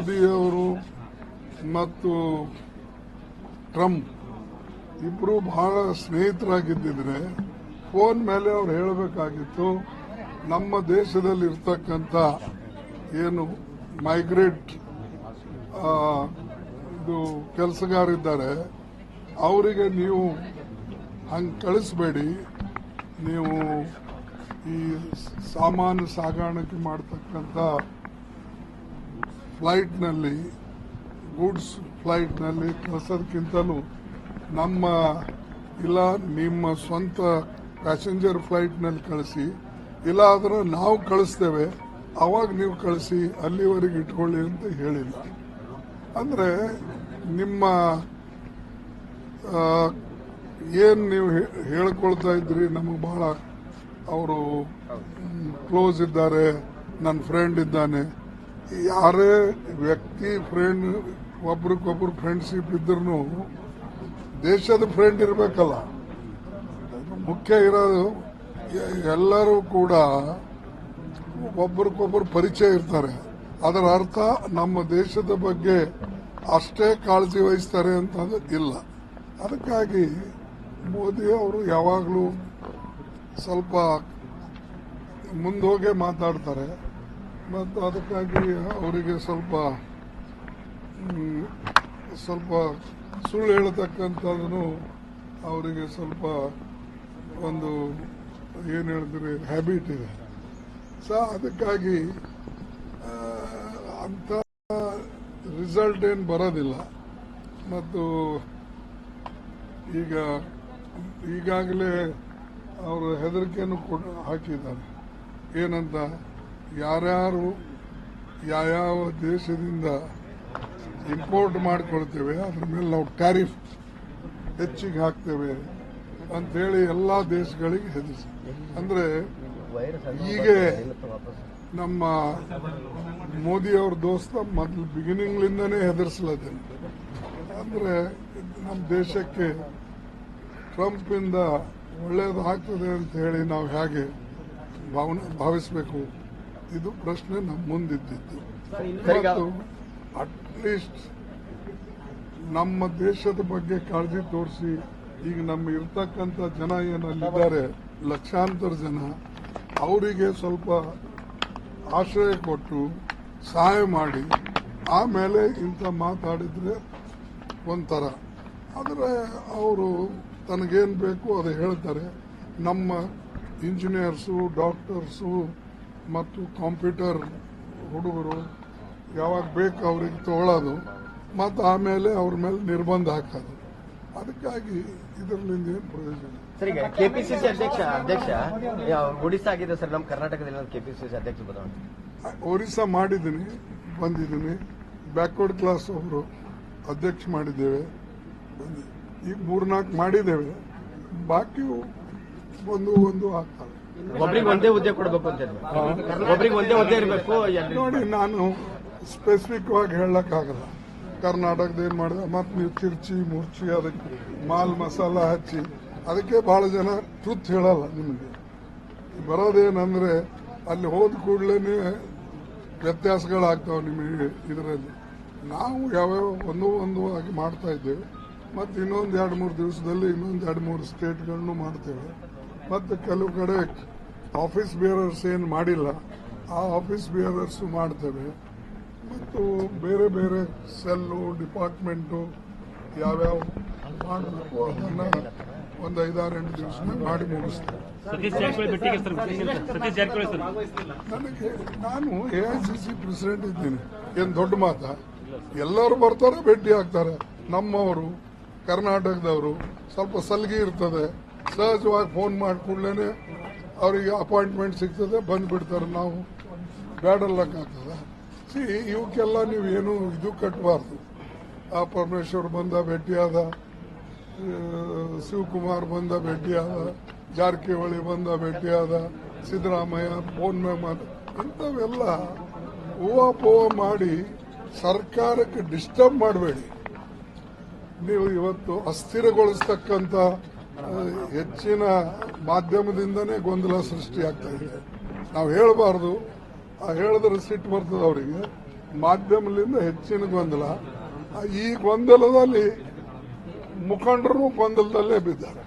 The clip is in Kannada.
ಮೋದಿಯವರು ಮತ್ತು ಟ್ರಂಪ್ ಇಬ್ಬರು ಬಹಳ ಸ್ನೇಹಿತರಾಗಿದ್ದಿದ್ರೆ ಫೋನ್ ಮೇಲೆ ಅವ್ರು ಹೇಳಬೇಕಾಗಿತ್ತು, ನಮ್ಮ ದೇಶದಲ್ಲಿ ಇರ್ತಕ್ಕಂಥ ಏನು ಮೈಗ್ರೇಟ್ ಇದು ಕೆಲಸಗಾರಿದ್ದಾರೆ ಅವರಿಗೆ ನೀವು ಹಂಗೆ ಕಳಿಸ್ಬೇಡಿ, ನೀವು ಈ ಸಾಮಾನು ಸಾಗಾಣಿಕೆ ಮಾಡ್ತಕ್ಕಂಥ ಫ್ಲೈಟ್ನಲ್ಲಿ ಗೂಡ್ಸ್ ಫ್ಲೈಟ್ನಲ್ಲಿ ಕಳಿಸೋದಕ್ಕಿಂತಲೂ ನಮ್ಮ ಇಲ್ಲ ನಿಮ್ಮ ಸ್ವಂತ ಪ್ಯಾಸೆಂಜರ್ ಫ್ಲೈಟ್ನಲ್ಲಿ ಕಳಿಸಿ, ಇಲ್ಲ ಆದ್ರೆ ನಾವು ಕಳಿಸ್ತೇವೆ ಅವಾಗ ನೀವು ಕಳಿಸಿ, ಅಲ್ಲಿವರೆಗೆ ಇಟ್ಕೊಳ್ಳಿ ಅಂತ ಹೇಳಿಲ್ಲ. ಅಂದರೆ ನಿಮ್ಮ ಏನು ನೀವು ಹೇಳ್ಕೊಳ್ತಾ ಇದ್ರಿ, ನಮಗೆ ಬಹಳ ಅವರು ಕ್ಲೋಸ್ ಇದ್ದಾರೆ, ನನ್ನ ಫ್ರೆಂಡ್ ಇದ್ದಾನೆ. ಯಾರೇ ವ್ಯಕ್ತಿ ಫ್ರೆಂಡ್ ಒಬ್ರಿಗೊಬ್ರು ಫ್ರೆಂಡ್ಶಿಪ್ ಇದ್ರೂ ದೇಶದ ಫ್ರೆಂಡ್ ಇರಬೇಕಲ್ಲ. ಮುಖ್ಯ ಇರೋದು ಎಲ್ಲರೂ ಕೂಡ ಒಬ್ರಿಗೊಬ್ರು ಪರಿಚಯ ಇರ್ತಾರೆ. ಅದರ ಅರ್ಥ ನಮ್ಮ ದೇಶದ ಬಗ್ಗೆ ಅಷ್ಟೇ ಕಾಳಜಿ ವಹಿಸ್ತಾರೆ ಅಂತ ಇಲ್ಲ. ಅದಕ್ಕಾಗಿ ಮೋದಿ ಅವರು ಯಾವಾಗಲೂ ಸ್ವಲ್ಪ ಮುಂದೋಗೆ ಮಾತಾಡ್ತಾರೆ ಮತ್ತು ಅದಕ್ಕಾಗಿ ಅವರಿಗೆ ಸ್ವಲ್ಪ ಸುಳ್ಳು ಹೇಳತಕ್ಕಂಥದ್ದು ಅವರಿಗೆ ಸ್ವಲ್ಪ ಒಂದು ಏನು ಹೇಳಿದ್ರೆ ಹ್ಯಾಬಿಟ್ ಇದೆ. ಅದಕ್ಕಾಗಿ ಅಂಥ ರಿಸಲ್ಟ್ ಏನು ಬರೋದಿಲ್ಲ. ಮತ್ತು ಈಗಾಗಲೇ ಅವರು ಹೆದರಿಕೆಯನ್ನು ಹಾಕಿದ್ದಾರೆ. ಏನಂತ, ಯಾರ್ಯಾರು ಯಾವ ದೇಶದಿಂದ ಇಂಪೋರ್ಟ್ ಮಾಡಿಕೊಳ್ತೇವೆ ಅದ್ರ ಮೇಲೆ ನಾವು ಟ್ಯಾರಿಫ್ ಹೆಚ್ಚಿಗೆ ಹಾಕ್ತೇವೆ ಅಂಥೇಳಿ ಎಲ್ಲ ದೇಶಗಳಿಗೆ ಹೆದರಿಸಿ. ಅಂದರೆ ಹೀಗೆ ನಮ್ಮ ಮೋದಿಯವ್ರ ದೋಸ್ತ ಮೊದಲು ಬಿಗಿನಿಂಗ್ಲಿಂದನೇ ಹೆದರಿಸ್ಲತ್ತೇನೆ. ಅಂದರೆ ನಮ್ಮ ದೇಶಕ್ಕೆ ಟ್ರಂಪಿಂದ ಒಳ್ಳೆಯದು ಆಗ್ತದೆ ಅಂತ ಹೇಳಿ ನಾವು ಹೇಗೆ ಭಾವಿಸಬೇಕು, ಇದು ಪ್ರಶ್ನೆ ನಮ್ಮ ಮುಂದಿದ್ದಿತ್ತು. ಮತ್ತು ಅಟ್ಲೀಸ್ಟ್ ನಮ್ಮ ದೇಶದ ಬಗ್ಗೆ ಕಾಳಜಿ ತೋರಿಸಿ, ಈಗ ನಮ್ಮ ಇರ್ತಕ್ಕಂಥ ಜನ ಏನಲ್ಲಿದ್ದಾರೆ ಲಕ್ಷಾಂತರ ಜನ, ಅವರಿಗೆ ಸ್ವಲ್ಪ ಆಶ್ರಯ ಕೊಟ್ಟು ಸಹಾಯ ಮಾಡಿ ಆಮೇಲೆ ಇಂಥ ಮಾತಾಡಿದ್ರೆ ಒಂಥರ. ಆದರೆ ಅವರು ತನಗೇನು ಬೇಕು ಅದು ಹೇಳ್ತಾರೆ. ನಮ್ಮ ಇಂಜಿನಿಯರ್ಸು, ಡಾಕ್ಟರ್ಸು ಮತ್ತು ಕಂಪ್ಯೂಟರ್ ಹುಡುಗರು ಯಾವಾಗ ಬೇಕು ಅವ್ರಿಗೆ ತಗೊಳ್ಳೋದು ಮತ್ತು ಆಮೇಲೆ ಅವ್ರ ಮೇಲೆ ನಿರ್ಬಂಧ ಹಾಕೋದು. ಅದಕ್ಕಾಗಿ ಇದರಿಂದ ಏನು ಪ್ರಯೋಜನ. ಸರ್, ಈಗ ಕೆಪಿಸಿಸಿ ಅಧ್ಯಕ್ಷ ಒಡಿಶಾ ಆಗಿದೆ ಸರ್, ನಮ್ಮ ಕರ್ನಾಟಕದಲ್ಲಿ ಕೆಪಿಸಿಸಿ ಅಧ್ಯಕ್ಷ ಬದಲಾವಣೆ. ಒರಿಸ್ಸಾ ಬಂದಿದ್ದೀನಿ. ಬ್ಯಾಕ್ವರ್ಡ್ ಕ್ಲಾಸ್ ಅವರು ಅಧ್ಯಕ್ಷ ಮಾಡಿದ್ದೇವೆ. ಈಗ 3-4 ಮಾಡಿದ್ದೇವೆ, ಬಾಕಿ ಒಂದು ಆಗ್ತವೆ. ಒಬ್ರಿಗೆ ಒಂದೇ ಹುದ್ದೆ ಕೊಡಬೇಕು ಅಂತ ಒಬ್ರಿಗೆ ಒಂದೇ ಹುದ್ದೆ ಇರಬೇಕು ನೋಡಿ. ನಾನು ಸ್ಪೆಸಿಫಿಕ್ ಆಗಿ ಹೇಳಕ್ಕಾಗಲ್ಲ. ಕರ್ನಾಟಕದ ಏನ್ ಮಾಡಿದೆ, ಮತ್ತೆ ನೀವು ತಿರ್ಚಿ ಮುರ್ಚಿ ಅದಕ್ಕೆ ಮಸಾಲ ಹಚ್ಚಿ, ಅದಕ್ಕೆ ಬಹಳ ಜನ ಟ್ರುತ್ ಹೇಳಲ್ಲ. ನಿಮಗೆ ಬರೋದೇನಂದ್ರೆ ಅಲ್ಲಿ ಹೋದ ಕೂಡಲೇ ವ್ಯತ್ಯಾಸಗಳಾಗ್ತಾವೆ ನಿಮಗೆ. ಇದರಲ್ಲಿ ನಾವು ಯಾವ್ಯಾವ ಒಂದು ಆಗಿ ಮಾಡ್ತಾ ಇದ್ದೇವೆ. ಮತ್ತು ಇನ್ನೊಂದು 2-3 ದಿವಸದಲ್ಲಿ ಇನ್ನೊಂದು 2-3 ಸ್ಟೇಟ್ಗಳನ್ನು ಮಾಡ್ತೇವೆ. ಮತ್ತು ಕೆಲವು ಕಡೆ ಆಫೀಸ್ ಬೇರರ್ಸ್ ಏನು ಮಾಡಿಲ್ಲ, ಆ ಆಫೀಸ್ ಬೇರರ್ಸ್ ಮಾಡ್ತೇವೆ. ಮತ್ತು ಬೇರೆ ಬೇರೆ ಸೆಲ್ಲು, ಡಿಪಾರ್ಟ್ಮೆಂಟು ಯಾವ್ಯಾವ ಮಾಡಬೇಕು ಅದನ್ನು ಒಂದು 5-6-8 ದಿವಸ ಮಾಡಿ ಮುಗಿಸ್ತೇವೆ. ನನಗೆ ನಾನು AICC ಪ್ರೆಸಿಡೆಂಟ್ ಇದ್ದೀನಿ. ಏನು ದೊಡ್ಡ ಮಾತಾ? ಎಲ್ಲರೂ ಬರ್ತಾರೆ, ಭೇಟಿ ಆಗ್ತಾರೆ. ನಮ್ಮವರು ಕರ್ನಾಟಕದವರು ಸ್ವಲ್ಪ ಸಲಿಗೆ ಇರ್ತದೆ, ಸಹಜವಾಗಿ ಫೋನ್ ಮಾಡಿ ಕೂಡಲೇ ಅವರಿಗೆ ಅಪಾಯಿಂಟ್ಮೆಂಟ್ ಸಿಗ್ತದೆ, ಬಂದ್ಬಿಡ್ತಾರೆ. ನಾವು ಬ್ಯಾಡಲ್ಲಕ್ಕಾಗ್ತದೆ. ಇವಕ್ಕೆಲ್ಲ ನೀವು ಏನು ಇದು ಕಟ್ಟಬಾರ್ದು. ಆ ಪರಮೇಶ್ವರ್ ಬಂದ ಭೇಟಿಯಾದ, ಶಿವಕುಮಾರ್ ಬಂದ ಭೇಟಿಯಾದ, ಜಾರಕಿಹೊಳಿ ಬಂದ ಭೇಟಿಯಾದ, ಸಿದ್ದರಾಮಯ್ಯ ಫೋನ್ ಮೇಲೆ ಇಂಥವೆಲ್ಲ ಹೂವಾಪೋವ ಮಾಡಿ ಸರ್ಕಾರಕ್ಕೆ ಡಿಸ್ಟರ್ಬ್ ಮಾಡಬೇಡಿ. ನೀವು ಇವತ್ತು ಅಸ್ಥಿರಗೊಳಿಸ್ತಕ್ಕಂಥ ಹೆಚ್ಚಿನ ಮಾಧ್ಯಮದಿಂದನೇ ಗೊಂದಲ ಸೃಷ್ಟಿಯಾಗ್ತಾ ಇದೆ. ನಾವು ಹೇಳಬಾರ್ದು, ಹೇಳಿದ್ರೆ ಸಿಟ್ಟು ಬರ್ತದೆ ಅವರಿಗೆ. ಮಾಧ್ಯಮದಿಂದ ಹೆಚ್ಚಿನ ಗೊಂದಲ. ಈ ಗೊಂದಲದಲ್ಲಿ ಮುಖಂಡರು ಗೊಂದಲದಲ್ಲೇ ಬಿದ್ದಾರೆ.